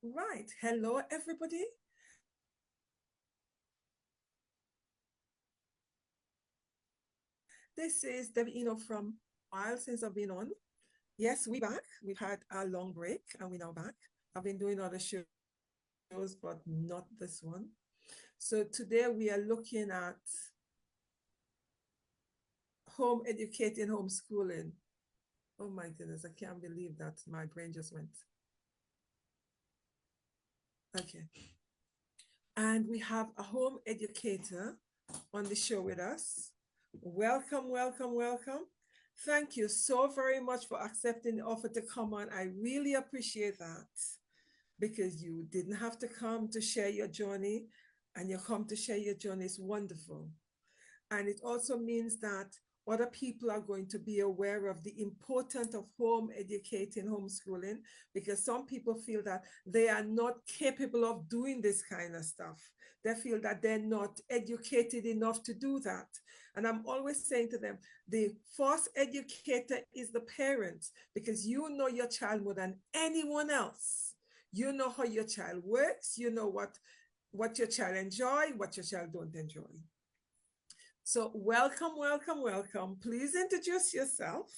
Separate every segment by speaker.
Speaker 1: Right. Hello, everybody. This is Debbie from a while since I've been on. Yes, we back. We've had a long break and we're now back. I've been doing other shows, but not this one. So today we are looking at home educating, homeschooling. Oh my goodness, I can't believe that my brain just went. Okay. And we have a home educator on the show with us. Welcome, welcome, welcome. Thank you so very much for accepting the offer to come on. I really appreciate that because you didn't have to come to share your journey, and you come to share your journey is wonderful. And it also means that other people are going to be aware of the importance of home educating, homeschooling, because some people feel that they are not capable of doing this kind of stuff. They feel that they're not educated enough to do that. And I'm always saying to them, the first educator is the parents, because you know your child more than anyone else. You know how your child works, you know what your child enjoy, what your child don't enjoy. So welcome, welcome, welcome. Please introduce yourself.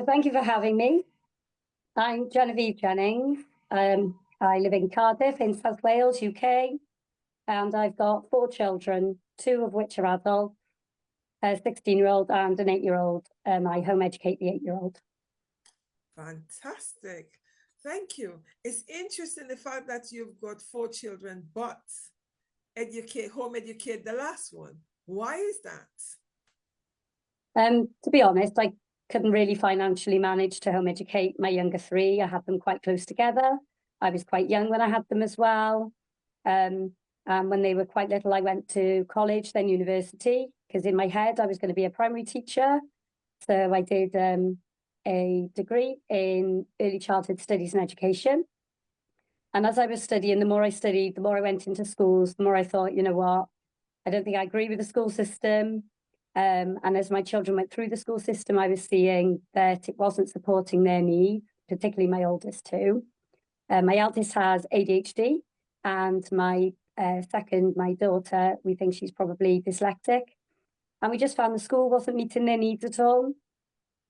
Speaker 2: Thank you for having me. I'm Genevieve Jennings. I live in Cardiff in South Wales, UK, and I've got 4 children, 2 of which are adults, a 16-year-old and an 8-year-old. I home educate the 8-year-old.
Speaker 1: Fantastic. Thank you. It's interesting the fact that you've got 4 children, but home educate the last one. Why is that?
Speaker 2: To be honest, I couldn't really financially manage to home educate my younger 3. I had them quite close together. I was quite young when I had them as well. And when they were quite little, I went to college, then university, because in my head I was going to be a primary teacher. So I did a degree in early childhood studies and education. And as I was studying, the more I studied, the more I went into schools, the more I thought, you know what, I don't think I agree with the school system. And as my children went through the school system, I was seeing that it wasn't supporting their needs, particularly my oldest 2. My eldest has ADHD, and my second, my daughter, we think she's probably dyslexic. And we just found the school wasn't meeting their needs at all.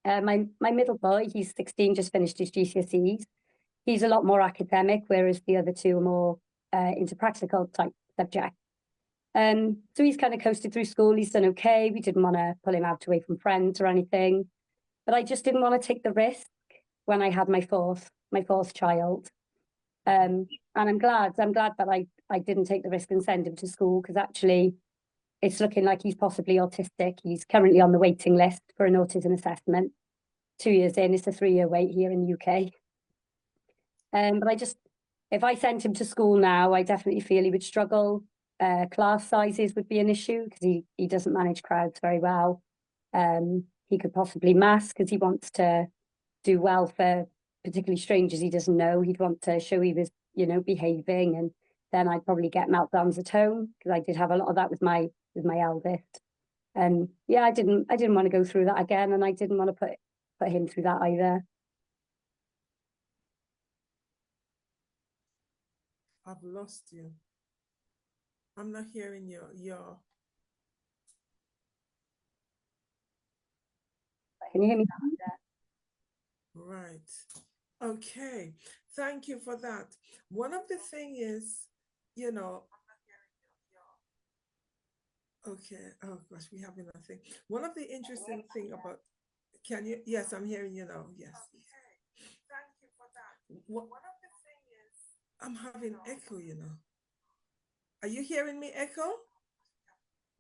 Speaker 2: My middle boy, he's 16, just finished his GCSEs. He's a lot more academic, whereas the other 2 are more into practical type subjects. So he's kind of coasted through school. He's done okay. We didn't want to pull him out away from friends or anything, but I just didn't want to take the risk when I had my fourth child. And I'm glad that I didn't take the risk and send him to school, because actually it's looking like he's possibly autistic. He's currently on the waiting list for an autism assessment. 2 years in, it's a 3-year wait here in the UK. But if I sent him to school now, I definitely feel he would struggle. Class sizes would be an issue because he doesn't manage crowds very well. He could possibly mask because he wants to do well for particularly strangers he doesn't know. He'd want to show he was, behaving, and then I'd probably get meltdowns at home, because I did have a lot of that with my eldest. And yeah, I didn't want to go through that again, and I didn't want to put him through that either.
Speaker 1: I've lost you. I'm not hearing you.
Speaker 2: Can you hear me?
Speaker 1: Right. Okay. Thank you for that. One of the thing is, okay. Oh gosh, we have nothing. One of the interesting thing about, can you? Yes, I'm hearing you now. Yes. Thank you for that. One of the thing is, I'm having echo. Are you hearing me echo?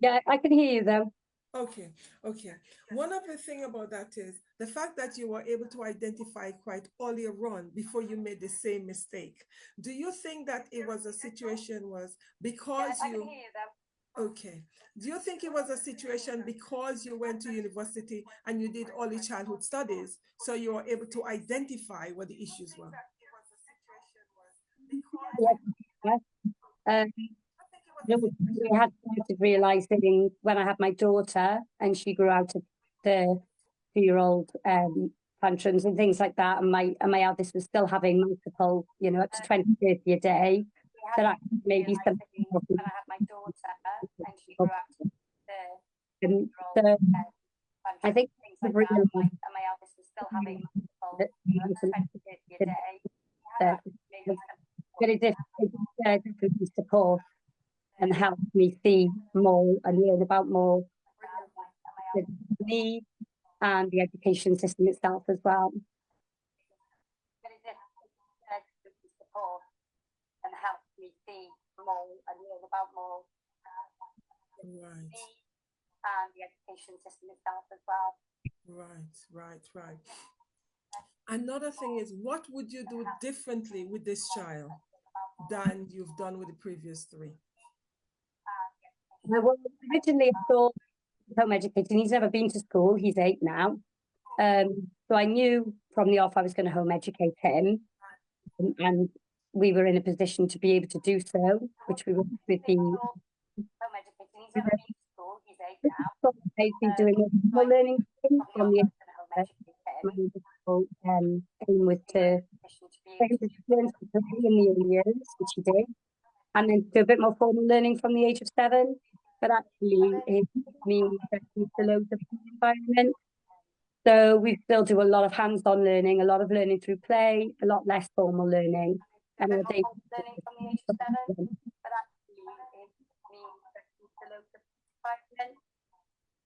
Speaker 2: Yeah, I can hear you though.
Speaker 1: Okay, okay. One of the thing about that is the fact that you were able to identify quite earlier on before you made the same mistake. Do you think that it was a situation was because
Speaker 2: I can
Speaker 1: you,
Speaker 2: hear you though.
Speaker 1: okay. Do you think it was a situation because you went to university and you did early childhood studies, so you were able to identify what the issues were?
Speaker 2: Yes, yes. Um, we had started realizing when I had my daughter and she grew out of the 2-year-old tantrums and things like that, and my eldest was still having multiple, up to 20, 30 a day, that actually maybe something. When I had my daughter, and she grew up and so I think things like that, and my eldest was still having multiple, up to 20, 30 a day, that very different support and help me see more and learn about more the need and the education system itself as well. Very different support and help me see more and learn about more and the education system itself as well.
Speaker 1: Right. Another thing is, what would you do differently with this child than you've done with the previous three?
Speaker 2: Well, originally I thought home educating. He's never been to school. He's 8 now. So I knew from the off I was going to home educate him, and we were in a position to be able to do so, which we were with the home educating. He's never been to school. He's 8 now. I've been doing more learning from the aim was to learn to play in the early years, which he did, and then do a bit more formal learning from the age of 7. But actually, it means that he's the loads of environment. So we still do a lot of hands-on learning, a lot of learning through play, a lot less formal learning. And our day learning from the age of 7, but actually it means that he's the loads of environment.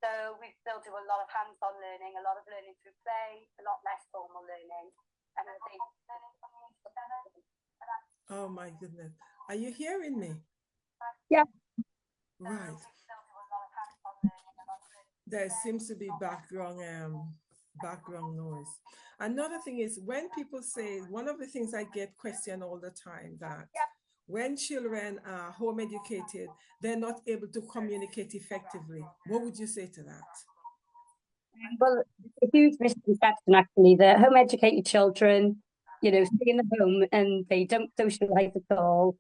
Speaker 2: So we still do a lot of hands-on learning, a lot of learning through play, a lot less formal learning. And our day learning from the age of 7.
Speaker 1: Oh my goodness. Are you hearing me?
Speaker 2: Yeah.
Speaker 1: Right. There seems to be background noise. Another thing is, when people say, one of the things I get questioned all the time, that when children are home educated, they're not able to communicate effectively. What would you say to that?
Speaker 2: Well, a huge misconception actually that home educated children, stay in the home and they don't socialize at all,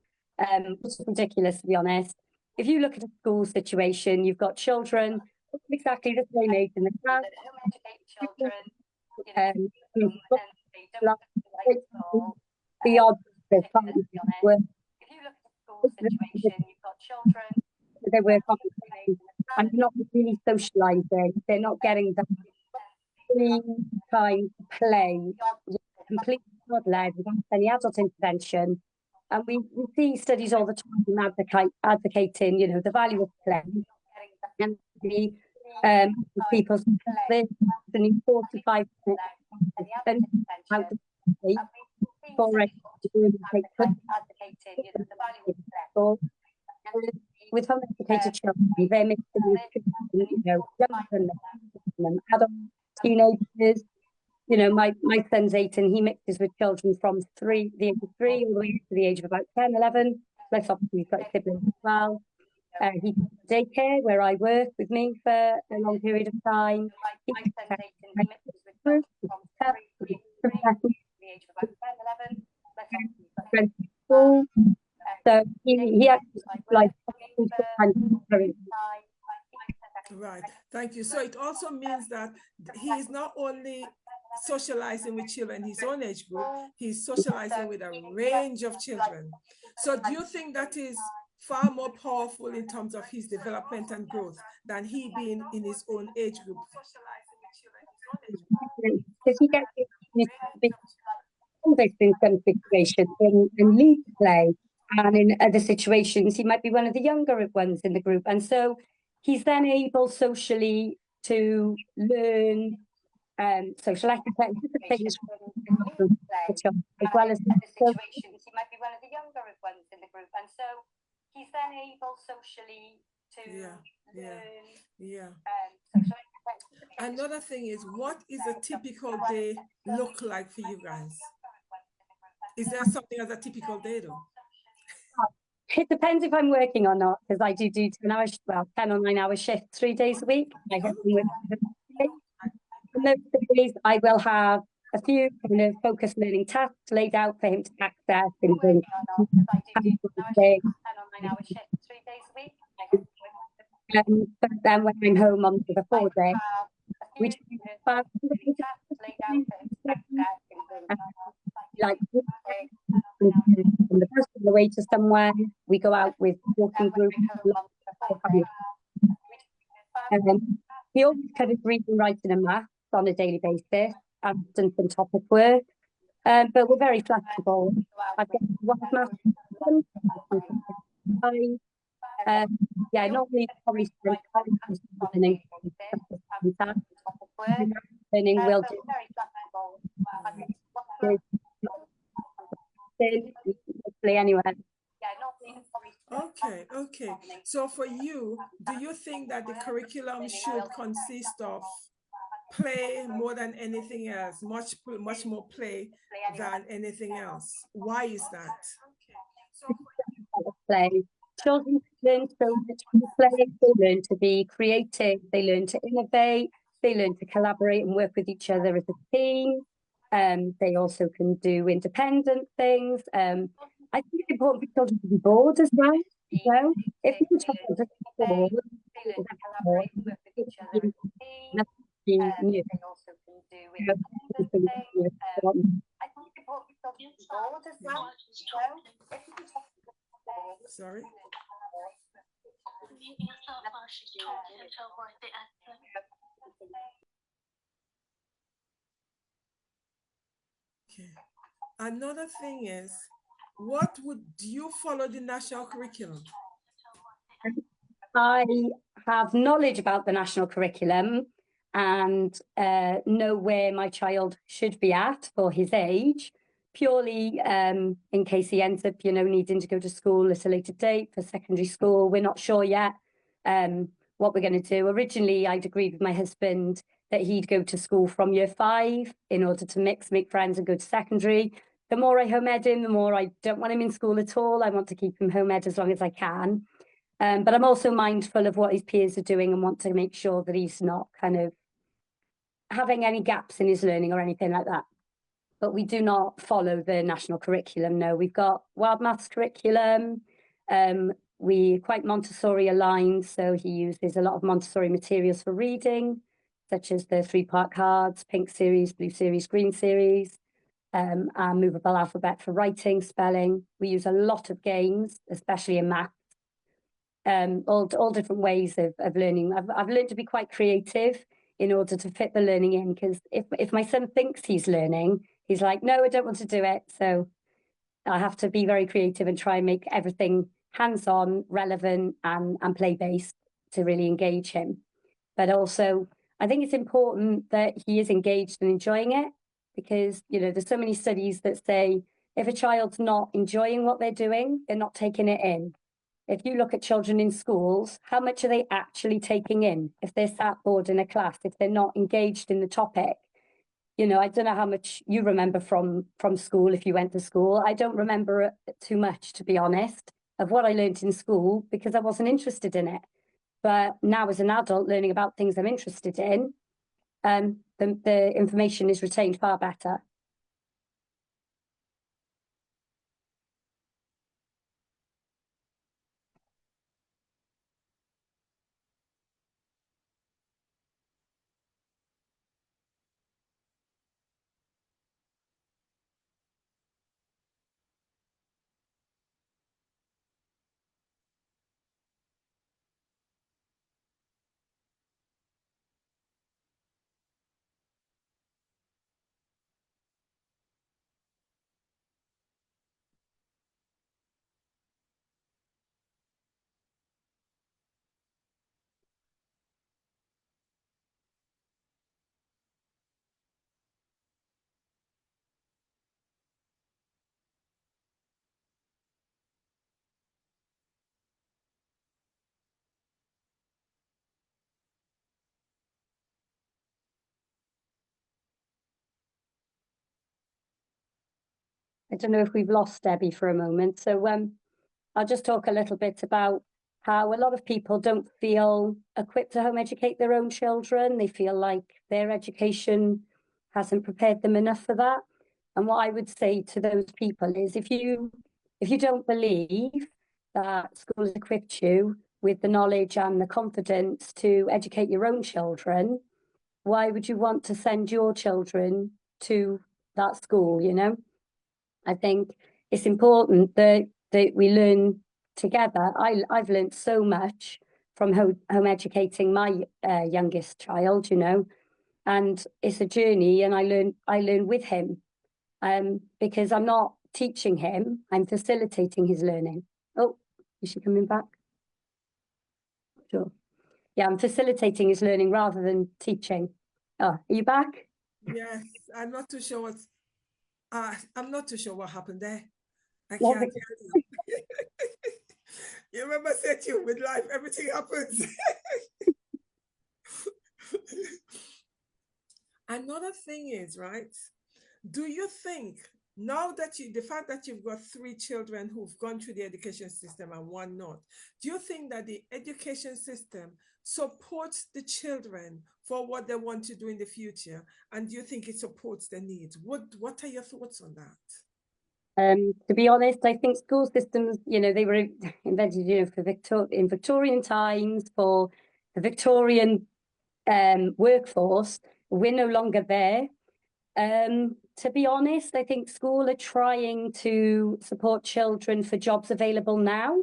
Speaker 2: which is ridiculous, to be honest. If you look at a school situation, you've got children exactly the same age in the class. Home educated children, and they don't socialize at all. The odds of finding work. If you look at a school situation, you've got children. They work on and they're not really socializing. They're not getting that free time to play, completely God-led without any adult intervention. And we see studies all the time advocating, the value of play and the people's play 45 minutes out of play for with home educated children, they're mixing with young and adult teenagers. My son's 8 and he mixes with children from the age of 3 all the way to the age of about 10, 11. Plus, obviously, he's got siblings as well. He goes to daycare where I work with me for a long period of time. He mixes with children from the age of about 10, 11. School. So he actually like
Speaker 1: right. Thank you. So it also means that he is not only socializing with children in his own age group, he's socializing with a range of children. So do you think that is far more powerful in terms of his development and growth than he being in his own age group?
Speaker 2: Because he gets always in some situations and lead play, and in other situations he might be one of the younger ones in the group, and so he's then able socially to learn social etiquette, things as well as the situations he might be one of the younger ones in the group, and so he's then able socially to learn social etiquette.
Speaker 1: Another thing is, what is a typical day look like for you guys? Is there something as a typical day though?
Speaker 2: It depends if I'm working or not, because I do 10 or 9 hour shifts 3 days a week. I have most days I will have a few kind of focused learning tasks laid out for him to access and bring. But then when I'm home on the 4 day, we like from the bus on the way to somewhere. We go out with walking groups. He always covers reading, writing, and maths on a daily basis, and done some topic work. But we're very flexible. I've got one maths. Yeah, normally probably spend learning will do anyway.
Speaker 1: Okay. So for you, do you think that the curriculum should consist of play more than anything else, much more play than anything else? Why is that?
Speaker 2: Play. Children learn so much from play. They learn to be creative. They learn to innovate. They learn to collaborate and work with each other as a team. They also can do independent things. I think it's important for children to be bored as well. You know, if you're child is bored, new.
Speaker 1: Sorry. Okay. Another thing is, what would do you follow the national curriculum?
Speaker 2: I have knowledge about the national curriculum and know where my child should be at for his age, purely in case he ends up, needing to go to school at a later date for secondary school. We're not sure yet what we're going to do. Originally, I'd agreed with my husband that he'd go to school from year 5 in order to make friends and go to secondary. The more I home ed him, the more I don't want him in school at all. I want to keep him home ed as long as I can. But I'm also mindful of what his peers are doing and want to make sure that he's not kind of having any gaps in his learning or anything like that. But we do not follow the national curriculum. No, we've got wild maths curriculum. We're quite Montessori aligned, so he uses a lot of Montessori materials for reading, such as the 3-part cards, pink series, blue series, green series, and movable alphabet for writing, spelling. We use a lot of games, especially in math. All different ways of learning. I've learned to be quite creative in order to fit the learning in, because if my son thinks he's learning, he's like, no, I don't want to do it. So I have to be very creative and try and make everything hands-on, relevant, and play-based to really engage him. But also, I think it's important that he is engaged and enjoying it, because, there's so many studies that say if a child's not enjoying what they're doing, they're not taking it in. If you look at children in schools, how much are they actually taking in? If they're sat bored in a class, if they're not engaged in the topic, I don't know how much you remember from school if you went to school. I don't remember too much, to be honest, of what I learned in school because I wasn't interested in it. But now as an adult learning about things I'm interested in, the information is retained far better. I don't know if we've lost Debbie for a moment. So I'll just talk a little bit about how a lot of people don't feel equipped to home educate their own children. They feel like their education hasn't prepared them enough for that. And what I would say to those people is if you don't believe that school has equipped you with the knowledge and the confidence to educate your own children, why would you want to send your children to that school, you know. I think it's important that we learn together. I've learned so much from home educating my youngest child, you know, and it's a journey, and I learn with him, because I'm not teaching him, I'm facilitating his learning. Oh, is she coming back? Sure. Yeah, I'm facilitating his learning rather than teaching. Oh, are you back?
Speaker 1: Yes, I'm not too sure I'm not too sure what happened there. I
Speaker 2: Yeah,
Speaker 1: can't tell you. You remember I said to you, with life, everything happens. Another thing is, right? Do you think now that the fact that you've got three children who've gone through the education system and one not, do you think that the education system supports the children for what they want to do in the future? And do you think it supports their needs? What are your thoughts on that?
Speaker 2: To be honest, I think school systems, you know, they were invented, you know, in Victorian times for the Victorian workforce. We're no longer there. To be honest, I think school are trying to support children for jobs available now,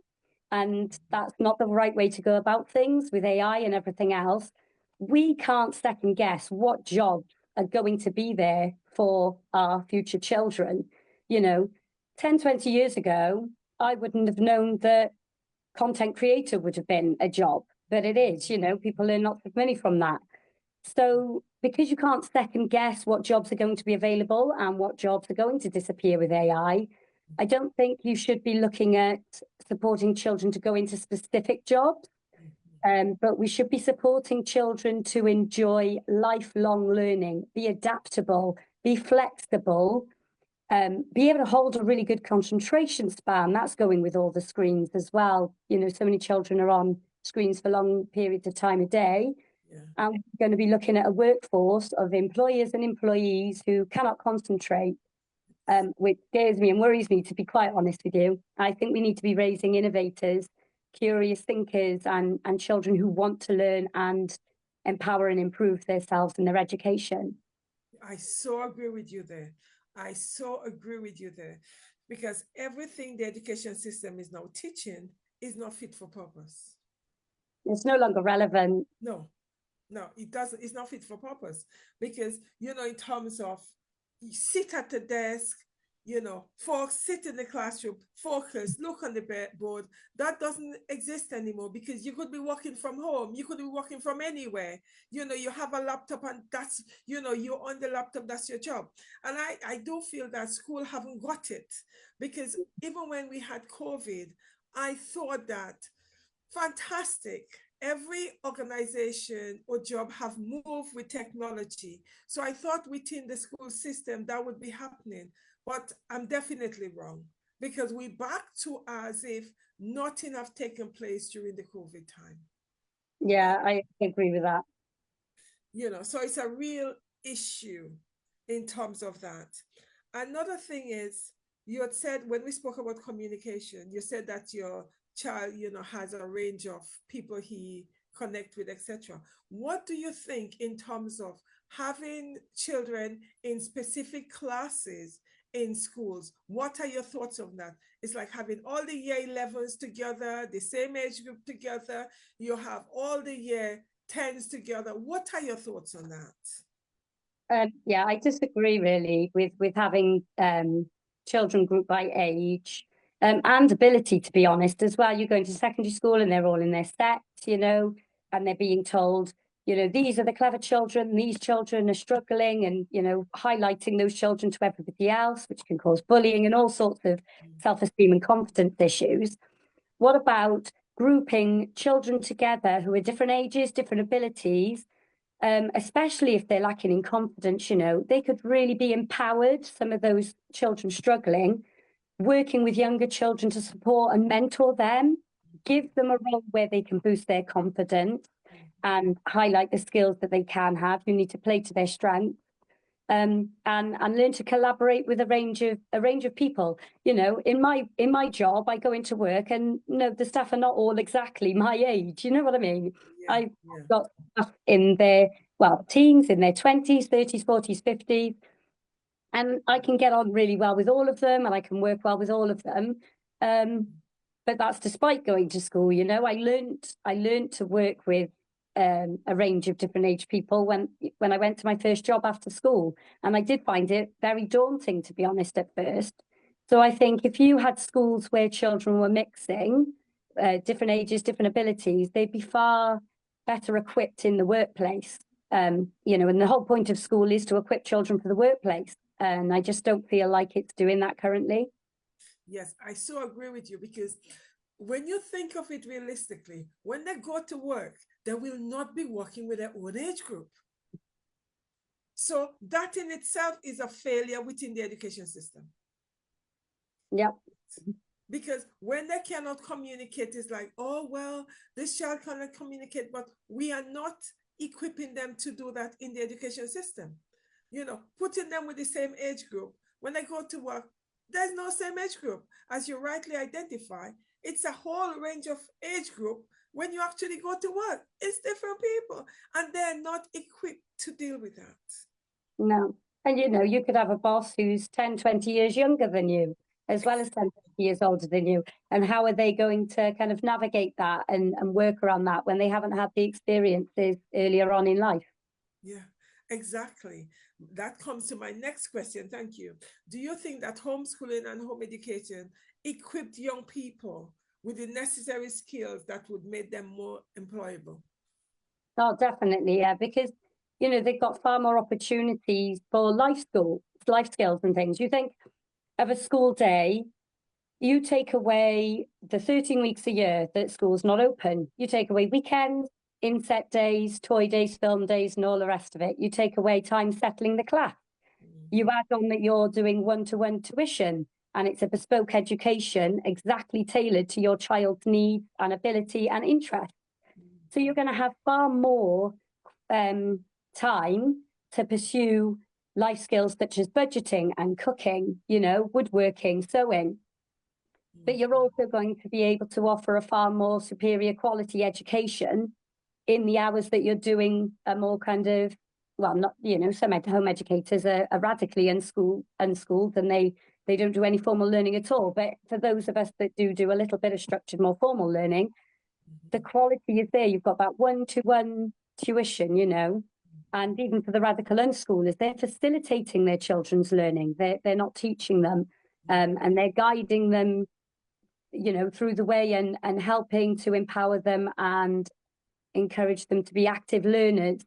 Speaker 2: and that's not the right way to go about things with AI and everything else. We can't second guess what jobs are going to be there for our future children. You know, 10, 20 years ago, I wouldn't have known that content creator would have been a job, but it is, you know, people earn lots of money from that. So, because you can't second guess what jobs are going to be available and what jobs are going to disappear with I don't think you should be looking at supporting children to go into specific jobs, but we should be supporting children to enjoy lifelong learning, be adaptable, be flexible, be able to hold a really good concentration span. That's going with all the screens as well. You know, so many children are on screens for long periods of time a day.
Speaker 1: Yeah.
Speaker 2: And we're going to be looking at a workforce of employers and employees who cannot concentrate, which scares me and worries me, to be quite honest with you. I think we need to be raising innovators, curious thinkers, and children who want to learn and empower and improve themselves in their education.
Speaker 1: I so agree with you there. I so agree with you there. Because everything the education system is now teaching is not fit for purpose.
Speaker 2: It's no longer relevant.
Speaker 1: No, no, it doesn't. It's not fit for purpose because in terms of you sit at the desk, folks sit in the classroom, focus, look on the board. That doesn't exist anymore because you could be working from home, you could be working from anywhere. You have a laptop, and that's you're on the laptop. That's your job. And I do feel that school haven't got it because even when we had COVID, I thought that fantastic. Every organization or job have moved with technology. So I thought within the school system that would be happening, but I'm definitely wrong because we back to as if nothing have taken place during the COVID time.
Speaker 2: Yeah, I agree with that.
Speaker 1: So it's a real issue in terms of that. Another thing is, you had said when we spoke about communication, you said that your child, has a range of people he connect with, etc. What do you think in terms of having children in specific classes in schools? What are your thoughts on that? It's like having all the year 11s together, the same age group together. You have all the year 10s together. What are your thoughts on that?
Speaker 2: Yeah, I disagree really with having children grouped by age, and ability, to be honest, as well. You go into secondary school and they're all in their sets, you know, and they're being told, you know, these are the clever children, these children are struggling, and, you know, highlighting those children to everybody else, which can cause bullying and all sorts of self-esteem and confidence issues. What about grouping children together who are different ages, different abilities, especially if they're lacking in confidence? You know, they could really be empowered, some of those children struggling, working with younger children to support and mentor them, give them a role where they can boost their confidence and highlight the skills that they can have, who need to play to their strengths. And learn to collaborate with a range of people. You know, in my job, I go into work, and no, the staff are not all exactly my age. You know what I mean?
Speaker 1: Yeah,
Speaker 2: I've
Speaker 1: yeah.
Speaker 2: got staff in their teens, in their 20s, 30s, 40s, 50s. And I can get on really well with all of them, and I can work well with all of them. But that's despite going to school. You know, I learned to work with a range of different age people when I went to my first job after school, and I did find it very daunting, to be honest, at first. So I think if you had schools where children were mixing different ages, different abilities, they'd be far better equipped in the workplace. You know, and the whole point of school is to equip children for the workplace. And I just don't feel like it's doing that currently.
Speaker 1: Yes, I so agree with you because when you think of it realistically, when they go to work, they will not be working with their own age group. So that in itself is a failure within the education system.
Speaker 2: Yep.
Speaker 1: Because when they cannot communicate, it's like, oh, well, this child cannot communicate, but we are not equipping them to do that in the education system. You know, putting them with the same age group. When they go to work, there's no same age group. As you rightly identify, it's a whole range of age group. When you actually go to work, it's different people, and they're not equipped to deal with that.
Speaker 2: No. And you know, you could have a boss who's 10, 20 years younger than you, as well as 10, 20 years older than you. And how are they going to kind of navigate that and work around that when they haven't had the experiences earlier on in life?
Speaker 1: Yeah, exactly. That comes to my next question. Thank you. Do you think that homeschooling and home education equipped young people with the necessary skills that would make them more employable?
Speaker 2: Oh, definitely, yeah, because you know they've got far more opportunities for life skills and things. You think of a school day, you take away the 13 weeks a year that school's not open. You take away weekends, inset days, toy days, film days, and all the rest of it. You take away time settling the class. You
Speaker 1: Mhm,
Speaker 2: add on that you're doing one-to-one tuition, and it's a bespoke education exactly tailored to your child's needs and ability and interest. So you're going to have far more time to pursue life skills such as budgeting and cooking, you know, woodworking, sewing. But you're
Speaker 1: mhm,
Speaker 2: also going to be able to offer a far more superior quality education in the hours that you're doing a more kind of, well, not, you know, some home educators are radically unschooled and they don't do any formal learning at all. But for those of us that do a little bit of structured, more formal learning, the
Speaker 1: mhm,
Speaker 2: quality is there. You've got that one-to-one tuition, you know, and even for the radical unschoolers, they're facilitating their children's learning. They're not teaching them,
Speaker 1: mhm,
Speaker 2: and they're guiding them, you know, through the way and helping to empower them and encourage them to be active learners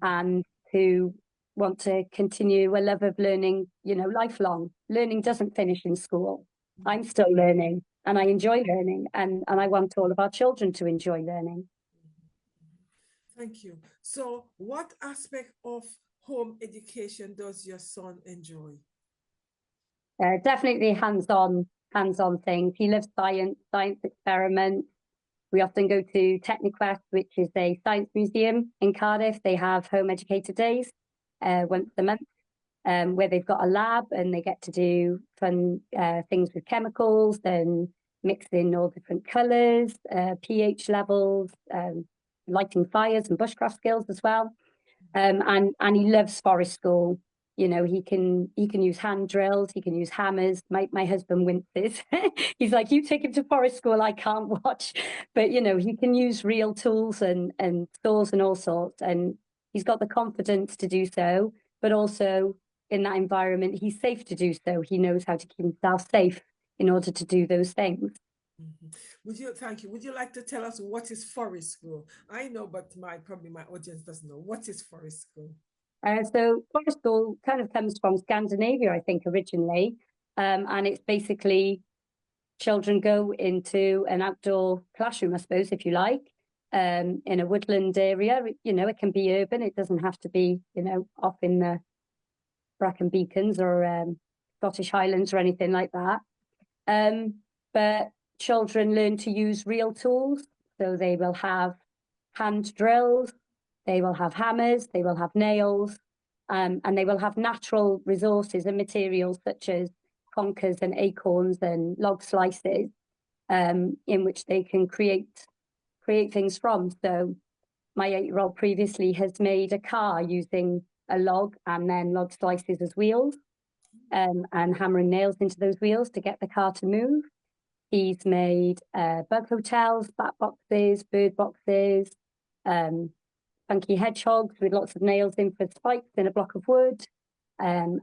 Speaker 2: and to want to continue a love of learning, you know, lifelong. Learning doesn't finish in school. I'm
Speaker 1: mhm.
Speaker 2: still learning and I enjoy learning and I want all of our children to enjoy learning.
Speaker 1: Thank you. So, what aspect of home education does your son enjoy?
Speaker 2: Definitely hands-on things. He loves science experiments. We often go to Techniquest, which is a science museum in Cardiff. They have home educator days once a month, where they've got a lab and they get to do fun things with chemicals and mix in all different colours, pH levels, lighting fires and bushcraft skills as well. And he loves forest school. You know, he can use hand drills, he can use hammers. My husband winces. He's like, you take him to forest school, I can't watch. But you know, he can use real tools and saws and all sorts, and he's got the confidence to do so. But also in that environment, he's safe to do so. He knows how to keep himself safe in order to do those things.
Speaker 1: Mhm. Thank you. Would you like to tell us what is forest school? I know, but probably my audience doesn't know. What is forest school?
Speaker 2: So forest school kind of comes from Scandinavia, I think, originally. And it's basically children go into an outdoor classroom, I suppose, if you like, in a woodland area. You know, it can be urban. It doesn't have to be, you know, off in the Brecon Beacons or Scottish Highlands or anything like that. But children learn to use real tools. So they will have hand drills, they will have hammers, they will have nails, and they will have natural resources and materials such as conkers and acorns and log slices, in which they can create things from. So my 8-year-old previously has made a car using a log and then log slices as wheels. and hammering nails into those wheels to get the car to move. He's made bug hotels, bat boxes, bird boxes, funky hedgehogs with lots of nails in for spikes in a block of wood. And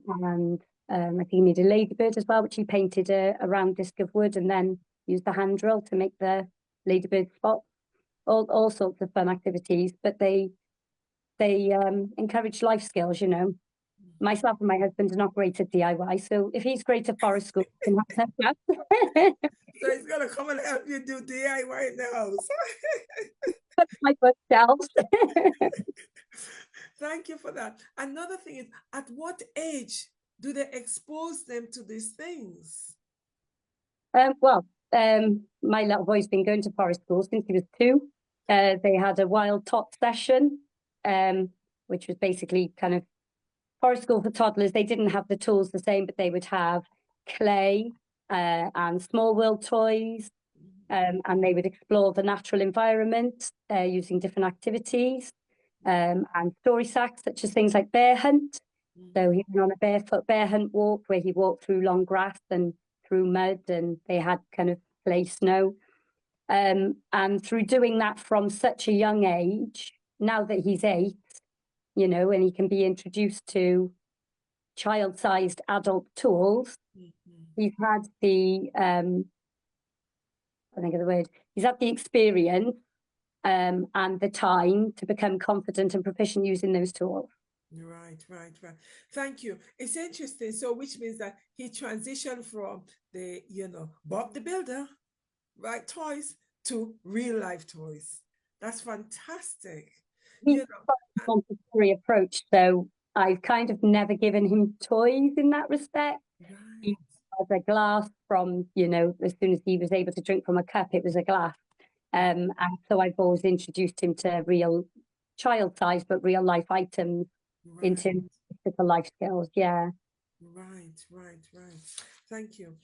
Speaker 2: I think he made a ladybird as well, which he painted a round disc of wood and then used the hand drill to make the ladybird spot. All sorts of fun activities, but they encourage life skills, you know. Myself and my husband are not great at DIY, so if he's great at forest school, we can have that.
Speaker 1: So he's gonna come and help you do DIY in the house.
Speaker 2: My bookshelves.
Speaker 1: Thank you for that. Another thing is, at what age do they expose them to these things?
Speaker 2: Well, my little boy's been going to forest school since he was 2. They had a wild tot session, which was basically kind of forest school for toddlers. They didn't have the tools the same, but they would have clay and small world toys, and they would explore the natural environment using different activities and story sacks, such as things like bear hunt. So he went on a barefoot bear hunt walk where he walked through long grass and through mud, and they had kind of clay snow. And through doing that from such a young age, now that he's 8, you know, and he can be introduced to child-sized adult tools, he's had the I think of the word, he's had the experience and the time to become confident and proficient using those tools.
Speaker 1: Right. Thank you. It's interesting. So, which means that he transitioned from the, Bob the Builder, right, toys to real life toys. That's fantastic.
Speaker 2: He's got a Montessori approach, so I've kind of never given him toys in that respect.
Speaker 1: Right.
Speaker 2: He has a glass from, as soon as he was able to drink from a cup, it was a glass. And so I've always introduced him to real child size, but real life items in terms of physical life skills. Yeah.
Speaker 1: Right. Thank you.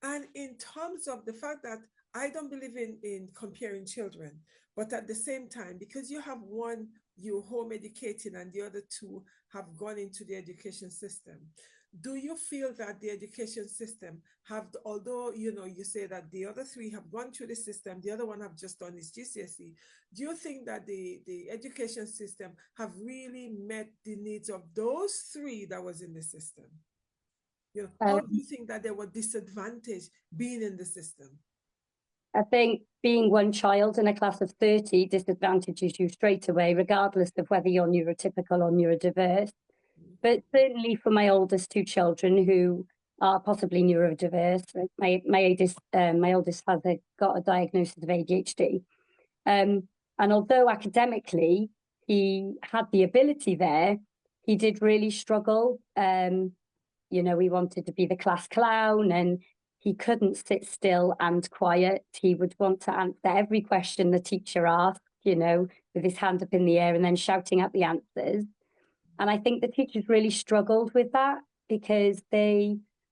Speaker 1: And in terms of the fact that I don't believe in comparing children, but at the same time, because you have one you home educating and the other 2 have gone into the education system, do you feel that the education system have, although you say that the other 3 have gone through the system, the other one have just done his GCSE, do you think that the education system have really met the needs of those 3 that was in the system? How do you think that they were disadvantaged being in the system?
Speaker 2: I think being one child in a class of 30 disadvantages you straight away, regardless of whether you're neurotypical or neurodiverse. But certainly for my oldest 2 children who are possibly neurodiverse, my oldest has got a diagnosis of ADHD. And although academically he had the ability there, he did really struggle. He wanted to be the class clown and he couldn't sit still and quiet. He would want to answer every question the teacher asked, with his hand up in the air and then shouting out the answers. And I think the teachers really struggled with that because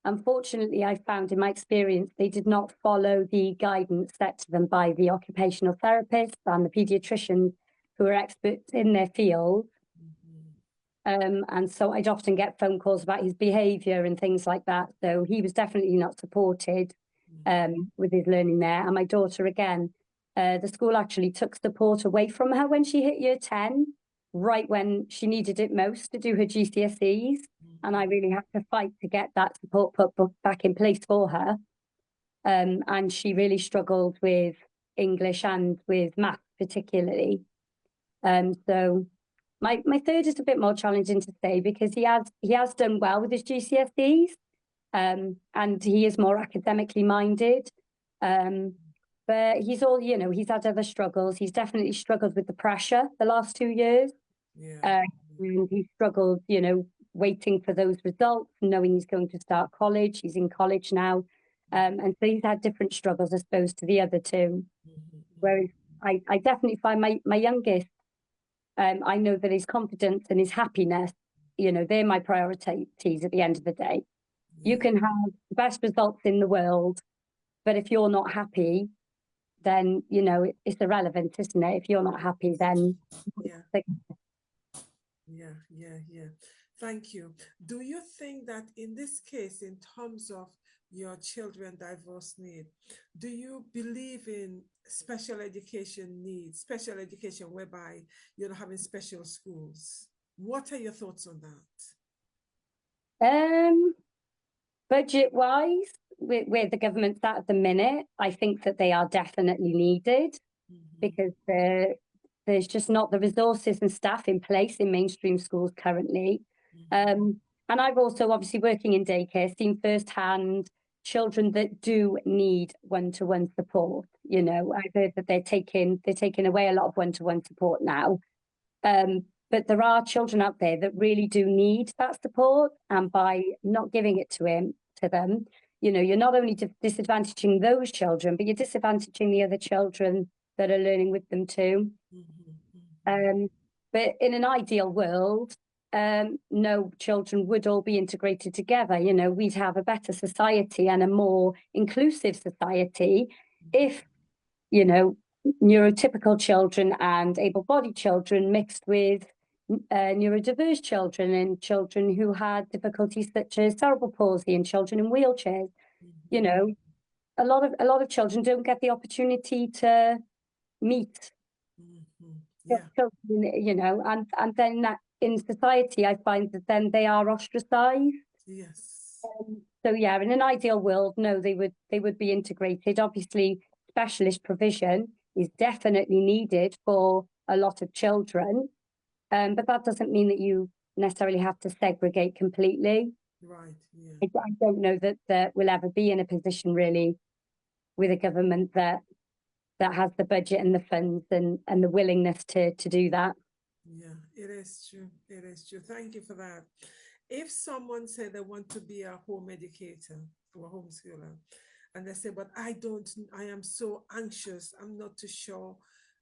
Speaker 2: unfortunately, I found in my experience, they did not follow the guidance set to them by the occupational therapists and the pediatricians who are experts in their field. And so I'd often get phone calls about his behaviour and things like that. So he was definitely not supported with his learning there. And my daughter, again, the school actually took support away from her when she hit year 10, right when she needed it most to do her GCSEs. And I really had to fight to get that support put back in place for her. And she really struggled with English and with maths particularly. So my third is a bit more challenging to say because he has done well with his GCSEs, and he is more academically minded. But he's had other struggles. He's definitely struggled with the pressure the last 2 years.
Speaker 1: Yeah.
Speaker 2: And he struggled, waiting for those results, knowing he's going to start college. He's in college now. And so he's had different struggles, I suppose, to the other 2. Whereas I definitely find my youngest, I know that his confidence and his happiness, they're my priorities at the end of the day. You can have the best results in the world, but if you're not happy, then, it's irrelevant, isn't it? If you're not happy, then...
Speaker 1: Yeah. Thank you. Do you think that in this case, in terms of your children diverse need, do you believe in special education needs, special education whereby you're having special schools? What are your thoughts on that?
Speaker 2: Budget wise, where the government's at the minute, I think that they are definitely needed
Speaker 1: Mm-hmm.
Speaker 2: because there's just not the resources and staff in place in mainstream schools currently.
Speaker 1: Mm-hmm.
Speaker 2: And I've also, obviously working in daycare, seen firsthand children that do need one-to-one support. You know, I've heard that they're taking away a lot of one-to-one support now. But there are children out there that really do need that support, and by not giving it to them, you know, you're not only disadvantaging those children, but you're disadvantaging the other children that are learning with them too.
Speaker 1: Mm-hmm. Mm-hmm.
Speaker 2: Um, but in an ideal world, no, children would all be integrated together. You know, we'd have a better society and a more inclusive society if, you know, neurotypical children and able-bodied children mixed with neurodiverse children and children who had difficulties such as cerebral palsy and children in wheelchairs. You
Speaker 1: Mm-hmm.
Speaker 2: know, a lot of children don't get the opportunity to meet
Speaker 1: Mm-hmm. Yeah.
Speaker 2: children, you know, and then that in society, I find that then they are ostracized.
Speaker 1: Yes.
Speaker 2: So yeah, in an ideal world, no, they would be integrated. Obviously, specialist provision is definitely needed for a lot of children, but that doesn't mean that you necessarily have to segregate completely.
Speaker 1: Right. Yeah.
Speaker 2: I don't know that we'll ever be in a position really with a government that has the budget and the funds and the willingness to do that.
Speaker 1: Yeah, it is true. It is true. Thank you for that. If someone said they want to be a home educator or a homeschooler, and they say, but I am so anxious, I'm not too sure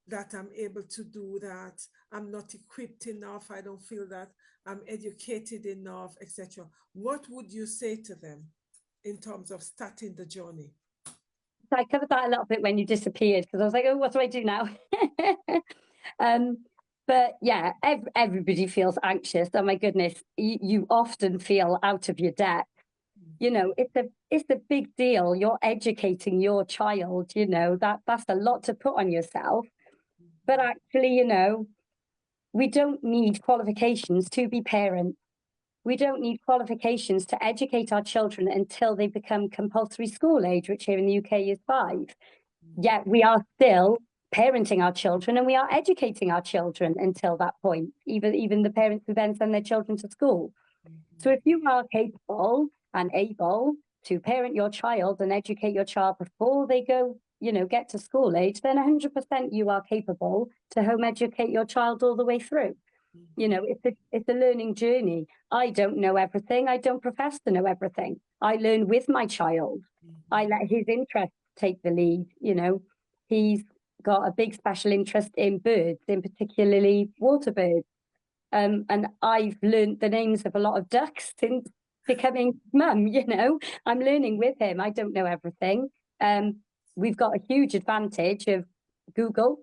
Speaker 1: that I'm able to do that, I'm not equipped enough, I don't feel that I'm educated enough, etc. What would you say to them in terms of starting the journey?
Speaker 2: So I covered that a little bit when you disappeared because I was like, oh, what do I do now? um, but yeah, everybody feels anxious. Oh my goodness, you often feel out of your depth. You know, it's a big deal. You're educating your child. You know that's a lot to put on yourself. But actually, you know, we don't need qualifications to be parents. We don't need qualifications to educate our children until they become compulsory school age, which here in the UK is 5. Yet we are still parenting our children and we are educating our children until that point, even the parents who then send their children to school. So if you are capable and able to parent your child and educate your child before they go, you know, get to school age, then 100% you are capable to home educate your child all the way through. You know, it's a learning journey. I don't know everything. I don't profess to know everything. I learn with my child. I let his interests take the lead. You know, he's got a big special interest in birds, in particularly water birds. And I've learned the names of a lot of ducks since becoming mum. You know, I'm learning with him. I don't know everything. Um, we've got a huge advantage of Google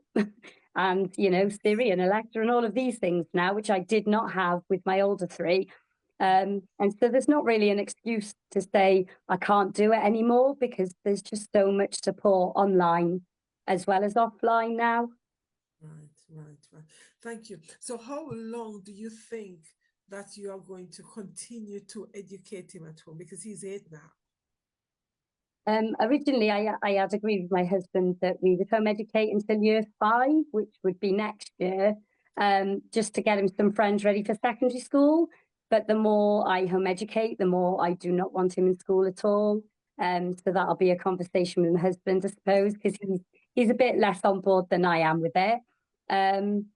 Speaker 2: and, you know, Siri and Alexa and all of these things now, which I did not have with my older 3. And so there's not really an excuse to say I can't do it anymore because there's just so much support online as well as offline now.
Speaker 1: Right, right, right. Thank you. So, how long do you think that you are going to continue to educate him at home? Because he's 8 now.
Speaker 2: Originally, I had agreed with my husband that we would home educate until year 5, which would be next year, just to get him some friends ready for secondary school. But the more I home educate, the more I do not want him in school at all. So that'll be a conversation with my husband, I suppose, because he's a bit less on board than I am with it. Um,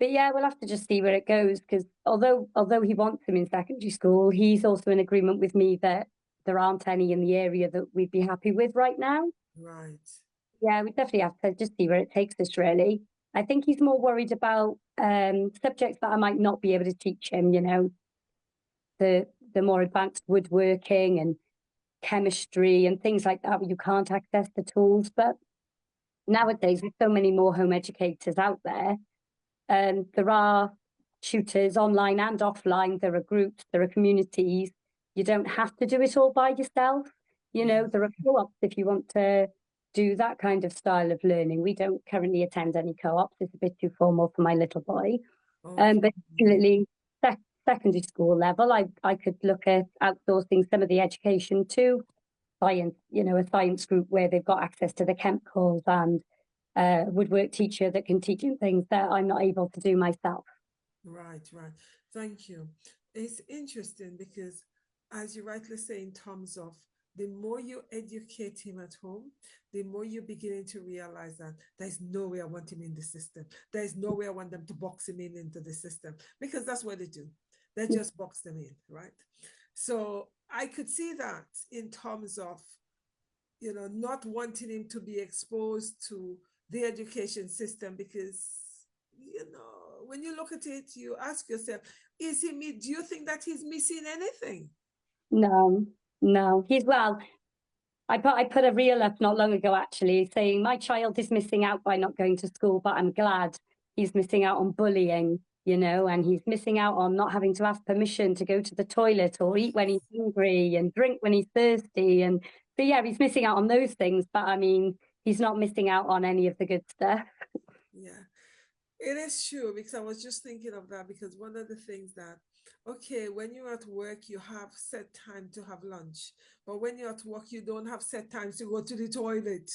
Speaker 2: but yeah, we'll have to just see where it goes because although he wants him in secondary school, he's also in agreement with me that there aren't any in the area that we'd be happy with right now.
Speaker 1: Right.
Speaker 2: Yeah, we definitely have to just see where it takes us, really. I think he's more worried about subjects that I might not be able to teach him, you know, the more advanced woodworking and chemistry and things like that, where you can't access the tools. But nowadays, with so many more home educators out there, there are tutors online and offline. There are groups, there are communities. You don't have to do it all by yourself. You know, there are co-ops if you want to do that kind of style of learning. We don't currently attend any co-ops. It's a bit too formal for my little boy.
Speaker 1: Okay.
Speaker 2: But definitely secondary school level, I could look at outsourcing some of the education to science, you know, a science group where they've got access to the chemicals and woodwork teacher that can teach them things that I'm not able to do myself.
Speaker 1: Right, right. Thank you. It's interesting because, as you rightly say, in terms of the more you educate him at home, the more you're beginning to realize that there's no way I want him in the system. There's no way I want them to box him in into the system because that's what they do. They just box them in, right? So I could see that in terms of, not wanting him to be exposed to the education system because, when you look at it, you ask yourself, do you think that he's missing anything?
Speaker 2: No, no. I put a reel up not long ago actually saying my child is missing out by not going to school, but I'm glad he's missing out on bullying, you know, and he's missing out on not having to ask permission to go to the toilet or eat when he's hungry and drink when he's thirsty. And so, yeah, he's missing out on those things, but I mean, he's not missing out on any of the good stuff.
Speaker 1: Yeah. It is true because I was just thinking of that because one of the things that, okay, when you're at work, you have set time to have lunch, but when you're at work, you don't have set times to go to the toilet.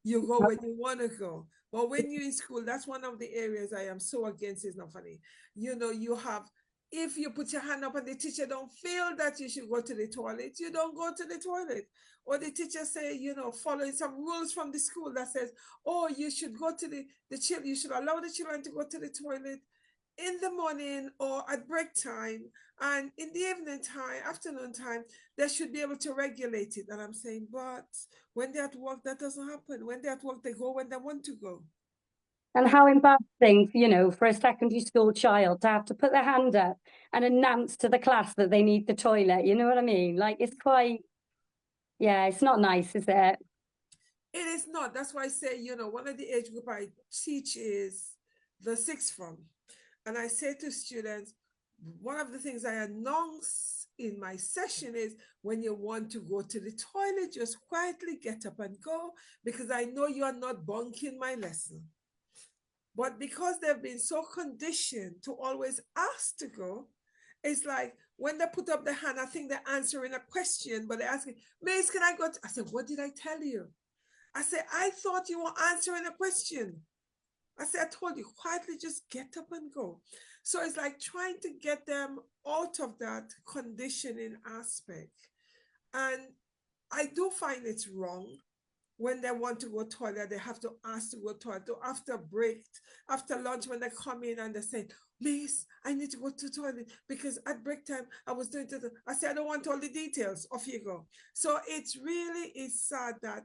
Speaker 1: You go when you want to go. But when you're in school, that's one of the areas I am so against. It's not funny. You have, if you put your hand up and the teacher don't feel that you should go to the toilet, you don't go to the toilet. Or the teacher say, following some rules from the school that says, oh, you should go to the children, you should allow the children to go to the toilet in the morning or at break time, and in the evening time, afternoon time, they should be able to regulate it. And I'm saying, but when they're at work, that doesn't happen. When they're at work, they go when they want to go.
Speaker 2: And how embarrassing, you know, for a secondary school child to have to put their hand up and announce to the class that they need the toilet. You know what I mean? Like, it's quite, yeah, it's not nice, is it?
Speaker 1: It is not. That's why I say, one of the age group I teach is the sixth form. And I say to students, one of the things I announce in my session is when you want to go to the toilet, just quietly get up and go because I know you are not bunking my lesson. But because they've been so conditioned to always ask to go, it's like when they put up the hand, I think they're answering a question, but they're asking, Miss, can I go? I said, what did I tell you? I said, I thought you were answering a question. I said, I told you, quietly just get up and go. So it's like trying to get them out of that conditioning aspect. And I do find it's wrong when they want to go toilet, they have to ask to go toilet. After break, after lunch, when they come in and they say, Miss, I need to go to the toilet because at break time I was doing it. I said, I don't want all the details. Off you go. So it's really is sad that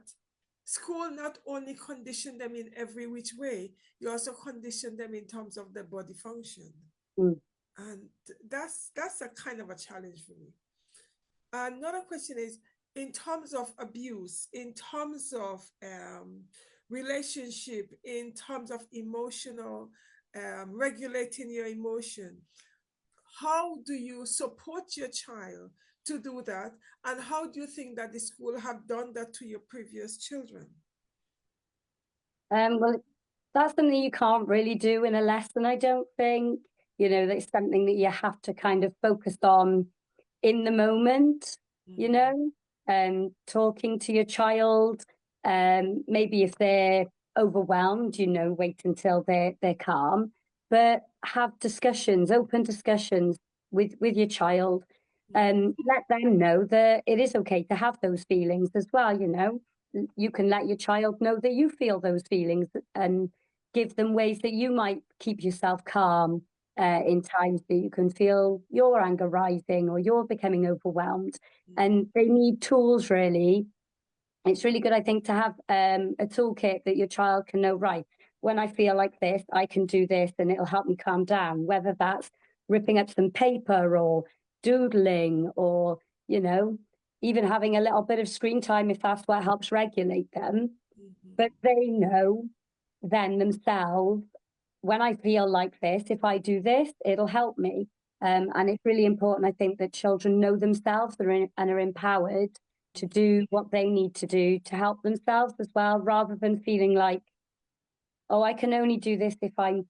Speaker 1: school not only condition them in every which way, you also condition them in terms of their body function.
Speaker 2: Mm.
Speaker 1: And that's a kind of a challenge for me. Another question is in terms of abuse, in terms of relationship, in terms of emotional, regulating your emotion, how do you support your child to do that? And how do you think that the school have done that to your previous children?
Speaker 2: Well, that's something you can't really do in a lesson, I don't think. You know, that's something that you have to kind of focus on in the moment, you
Speaker 1: Mm-hmm.
Speaker 2: know, talking to your child. Maybe if they're overwhelmed, you know, wait until they're calm, but have discussions, open discussions with your child, and let them know that it is okay to have those feelings as well, you know. You can let your child know that you feel those feelings and give them ways that you might keep yourself calm in times that you can feel your anger rising or you're becoming overwhelmed.
Speaker 1: Mm-hmm.
Speaker 2: And they need tools, really. It's really good, I think, to have a toolkit that your child can know, right, when I feel like this, I can do this and it'll help me calm down, whether that's ripping up some paper or doodling or, you know, even having a little bit of screen time if that's what helps regulate them.
Speaker 1: Mm-hmm.
Speaker 2: But they know then themselves, when I feel like this, if I do this, it'll help me. And it's really important, I think, that children know themselves and are empowered to do what they need to do to help themselves as well, rather than feeling like, oh, I can only do this if I'm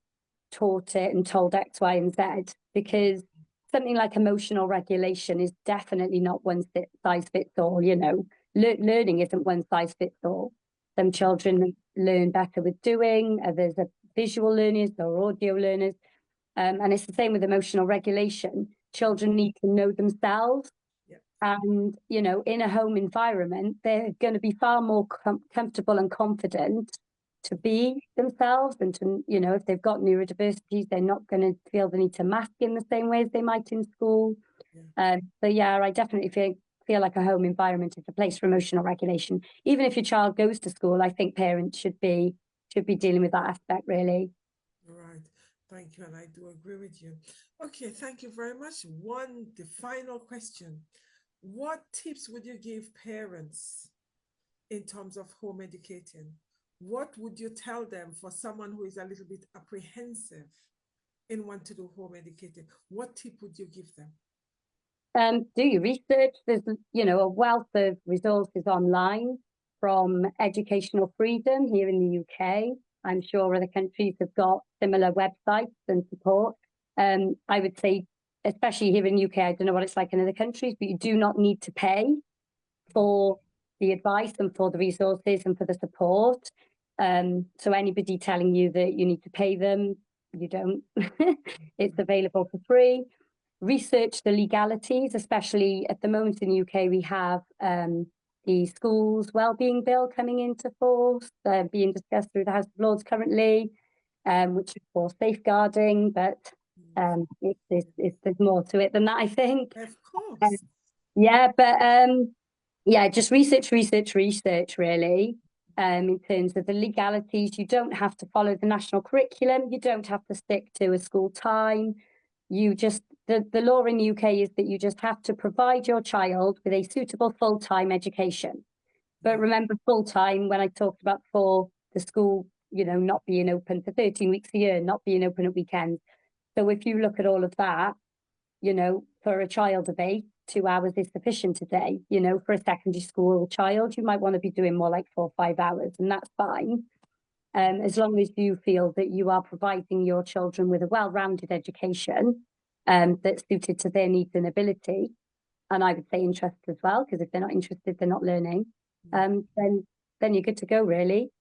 Speaker 2: taught it and told X, Y, and Z. Because something like emotional regulation is definitely not one size fits all. You know, learning isn't one size fits all. Some children learn better with doing, others are visual learners or audio learners. And it's the same with emotional regulation. Children need to know themselves.
Speaker 1: Yeah.
Speaker 2: And, you know, in a home environment, they're going to be far more comfortable and confident to be themselves and to, you know, if they've got neurodiversities, they're not going to feel the need to mask in the same way as they might in school.
Speaker 1: Yeah.
Speaker 2: So, yeah, I definitely feel like a home environment is a place for emotional regulation. Even if your child goes to school, I think parents should be dealing with that aspect, really.
Speaker 1: Right. Thank you. And I do agree with you. Okay. Thank you very much. The final question. What tips would you give parents in terms of home educating? What would you tell them for someone who is a little bit apprehensive in want to do home educating? What tip would you give them?
Speaker 2: Do your research. There's, you know, a wealth of resources online from Educational Freedom here in the UK. I'm sure other countries have got similar websites and support. I would say, especially here in the UK, I don't know what it's like in other countries, but you do not need to pay for the advice and for the resources and for the support. So anybody telling you that you need to pay them, you don't. It's available for free. Research the legalities, especially at the moment in the UK, we have the schools wellbeing bill coming into force, being discussed through the House of Lords currently, which is for safeguarding, but there's more to it than that, I think.
Speaker 1: Of
Speaker 2: Um,
Speaker 1: course.
Speaker 2: yeah, but yeah, just research, really. In terms of the legalities, you don't have to follow the national curriculum. You don't have to stick to a school time. You just, the law in the UK is that you just have to provide your child with a suitable full-time education. But remember, full-time, when I talked about before, the school, you know, not being open for 13 weeks a year, not being open at weekends. So if you look at all of that, you know, for a child of 8, 2 hours is sufficient a day. You know, for a secondary school child, you might want to be doing more like 4 or 5 hours, and that's fine. As long as you feel that you are providing your children with a well-rounded education that's suited to their needs and ability, and I would say interest as well, because if they're not interested, they're not learning. Then you're good to go, really.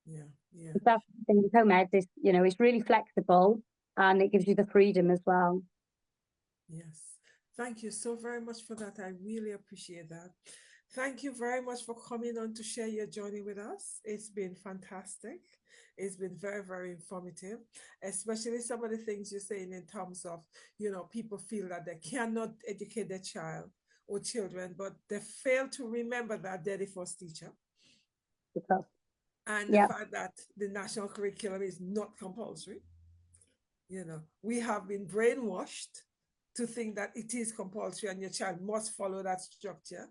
Speaker 1: Yeah. Yeah.
Speaker 2: That's the thing with home ed is, you know, it's really flexible and it gives you the freedom as well.
Speaker 1: Yes. Thank you so very much for that. I really appreciate that. Thank you very much for coming on to share your journey with us. It's been fantastic. It's been very, very informative, especially some of the things you're saying in terms of, you know, people feel that they cannot educate their child or children, but they fail to remember that they're the first teacher.
Speaker 2: Because,
Speaker 1: And the
Speaker 2: yeah,
Speaker 1: fact that the national curriculum is not compulsory. You know, we have been brainwashed to think that it is compulsory and your child must follow that structure.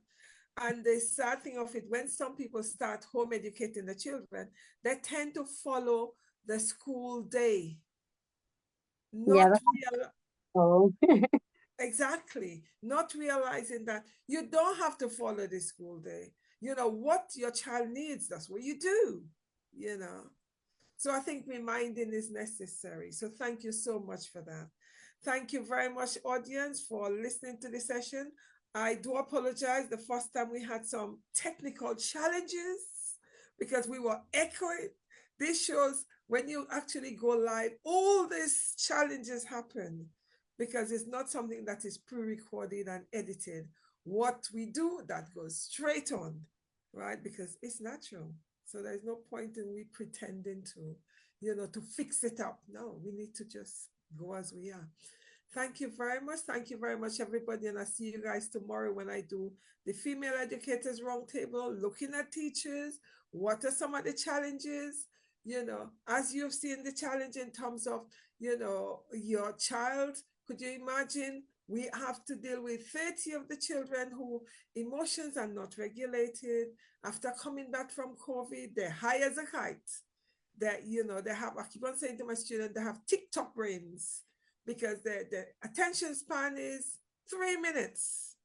Speaker 1: And the sad thing of it, when some people start home educating the children, they tend to follow the school day,
Speaker 2: yeah,
Speaker 1: not
Speaker 2: that's
Speaker 1: real
Speaker 2: all.
Speaker 1: exactly, not realizing that you don't have to follow the school day. You know what your child needs, that's what you do, you know. So I think reminding is necessary. So thank you so much for that. Thank you very much, audience, for listening to the session. I do apologize. The first time we had some technical challenges because we were echoing. This shows when you actually go live, all these challenges happen because it's not something that is pre-recorded and edited. What we do, that goes straight on, right? Because it's natural. So there's no point in we pretending to, you know, to fix it up. No, we need to just go as we are. Thank you very much. Thank you very much, everybody. And I see you guys tomorrow when I do the Female Educators Roundtable, looking at teachers. What are some of the challenges? You know, as you've seen the challenge in terms of, you know, your child, could you imagine we have to deal with 30 of the children who emotions are not regulated after coming back from COVID, they're high as a kite. that, you know, they have, I keep on saying to my students, they have TikTok brains because the attention span is 3 minutes.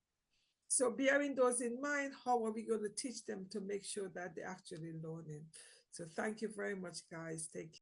Speaker 1: So bearing those in mind, how are we going to teach them to make sure that they're actually learning? So thank you very much, guys. Take care.